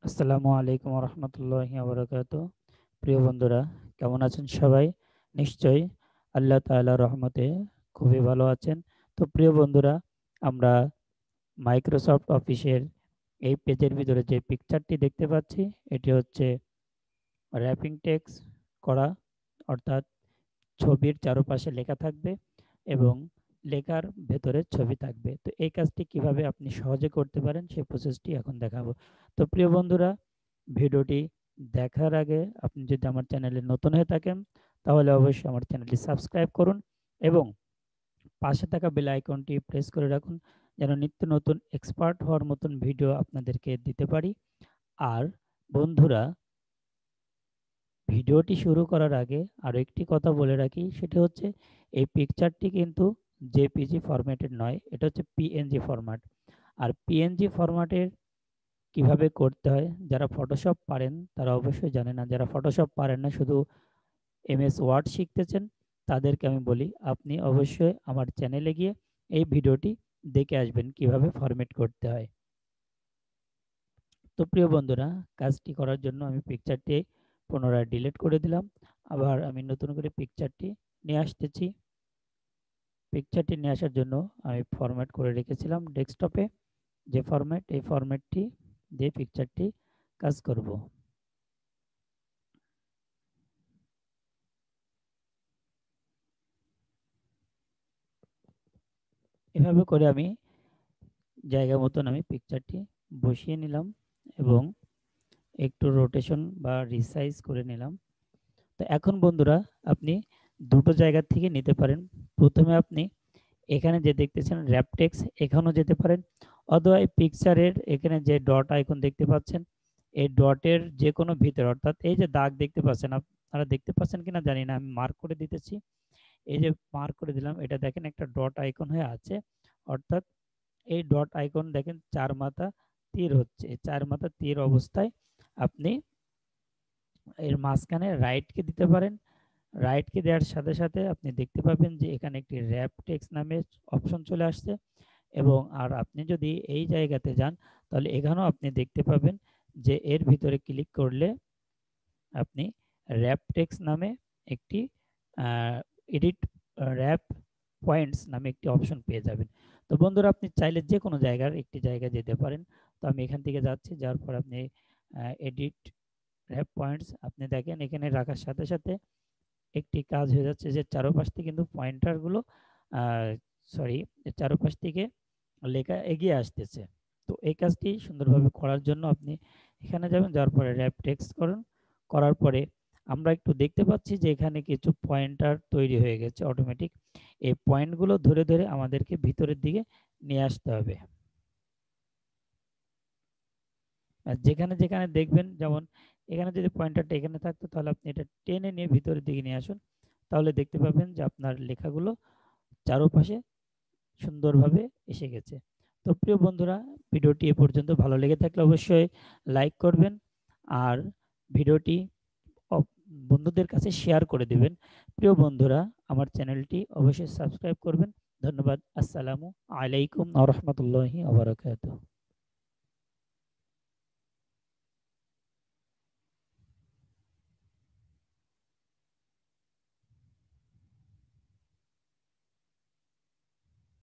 আসসালামু আলাইকুম রহমতুল্লাহি বারাকাতুহু। প্রিয় বন্ধুরা, কেমন আছেন সবাই? নিশ্চয়ই আল্লাহ তাআলার রহমতে খুবই ভালো আছেন। তো প্রিয় বন্ধুরা, আমরা মাইক্রোসফট অফিসের এই পেজের ভিতরে যে পিকচারটি দেখতে পাচ্ছি, এটি হচ্ছে র্যাপিং টেক্সট করা, অর্থাৎ ছবির চারপাশে লেখা থাকবে এবং লেখার ভেতরে ছবি থাকবে। তো এই কাজটি কিভাবে আপনি সহজে করতে পারেন সেই প্রসেসটি এখন দেখাবো। তো প্রিয় বন্ধুরা, ভিডিওটি দেখার আগে আপনি যদি আমার চ্যানেলে নতুন হয়ে থাকেন তাহলে অবশ্যই আমার চ্যানেলটি সাবস্ক্রাইব করুন এবং পাশে থাকা বেল আইকনটি প্রেস করে রাখুন, যেন নিত্য নতুন এক্সপার্ট হওয়ার মতন ভিডিও আপনাদেরকে দিতে পারি। আর বন্ধুরা, ভিডিওটি শুরু করার আগে আরও একটি কথা বলে রাখি, সেটি হচ্ছে এই পিকচারটি কিন্তু জেপিজি ফরম্যাটের নয়, এটা হচ্ছে পিএনজি ফরম্যাট। আর পিএনজি ফরম্যাটের কিভাবে করতে হয়, যারা ফটোশপ পারেন তারা অবশ্যই জানে না, যারা ফটোশপ পারেন না শুধু এমএস ওয়ার্ড শিখতেছেন তাদেরকে আমি বলি আপনি অবশ্যই আমার চ্যানেলে গিয়ে এই ভিডিওটি দেখে আসবেন কিভাবে ফরম্যাট করতে হয়। তো প্রিয় বন্ধুরা, কাজটি করার জন্য আমি পিকচারটি পুনরায় ডিলিট করে দিলাম। আবার আমি নতুন করে পিকচারটি নিয়ে আসতেছি। পিকচারটি নিয়ে আসার জন্য আমি ফরম্যাট করে রেখেছিলাম ডেস্কটপে, যে ফরম্যাট, এই ফরম্যাটটি দিয়ে পিকচারটি কাজ করব। এভাবে করে আমি জায়গা মতন আমি পিকচারটি বসিয়ে নিলাম এবং একটু রোটেশন বা রিসাইজ করে নিলাম। তো এখন বন্ধুরা, আপনি দুটো জায়গা থেকে নিতে পারেন। প্রথমে আপনি এখানে যে দেখতেছেন র্যাপটেক্স, এখানেও যেতে পারেন, অথবা এই পিকচারের এখানে যে ডট আইকন দেখতে পাচ্ছেন, এই ডটের যে কোনো ভিতরে, অর্থাৎ এই যে দাগ দেখতে পাচ্ছেন, আপনারা দেখতে পাচ্ছেন কিনা জানি না, আমি মার্ক করে দিতেছি। এই যে মার্ক করে দিলাম, এটা দেখেন একটা ডট আইকন হয়ে আছে, অর্থাৎ এই ডট আইকন দেখেন চার মাথা তীর হচ্ছে, এই চার মাথা তীর অবস্থায় আপনি এর মাঝখানে রাইট কে দিতে পারেন। রাইট কে দেওয়ার সাথে সাথে আপনি দেখতে পাবেন যে এখানে একটি র্যাপ টেক্সট নামে অপশন চলে আসছে। এবং আর আপনি যদি এই জায়গাতে যান তাহলে এখানেও আপনি দেখতে পাবেন যে এর ভিতরে ক্লিক করলে আপনি র্যাপ টেক্সট নামে একটি এডিট র্যাপ পয়েন্টস নামে একটি অপশন পেয়ে যাবেন। তো বন্ধুরা, আপনি চাইলে যে কোনো জায়গার একটি জায়গায় যেতে পারেন। তো আমি এখান থেকে যাচ্ছি, যাওয়ার পর আপনি এডিট র্যাপ পয়েন্টস আপনি দেখেন এখানে রাখার সাথে সাথে একটি কাজ হয়ে যাচ্ছে যে চারপাশ থেকে কিন্তু পয়েন্টারগুলো সরি চারপাশ থেকে লেখা এগিয়ে আসতেছে। তো এই কাজটি সুন্দরভাবে করার জন্য আপনি এখানে যাবেন, যাওয়ার পরে র্যাপ টেক্সট করুন। করার পরে আমরা একটু দেখতে পাচ্ছি যে এখানে কিছু পয়েন্টার তৈরি হয়ে গেছে অটোমেটিক। এই পয়েন্টগুলো ধরে ধরে আমাদেরকে ভিতরের দিকে নিয়ে আসতে হবে। আর যেখানে যেখানে দেখবেন, যেমন এখানে যদি পয়েন্টারটা এখানে থাকতো তাহলে আপনি এটা টেনে নিয়ে ভিতরের দিকে নিয়ে আসুন, তাহলে দেখতে পাবেন যে আপনার লেখাগুলো চারপাশে সুন্দরভাবে এসে গেছে। তো প্রিয় বন্ধুরা, ভিডিওটি এ পর্যন্ত ভালো লেগে থাকলে অবশ্যই লাইক করবেন আর ভিডিওটি বন্ধুদের কাছে শেয়ার করে দিবেন। প্রিয় বন্ধুরা, আমার চ্যানেলটি অবশ্যই সাবস্ক্রাইব করবেন। ধন্যবাদ। আসসালামু আলাইকুম ওয়া রাহমাতুল্লাহি ওয়া বারাকাতুহু।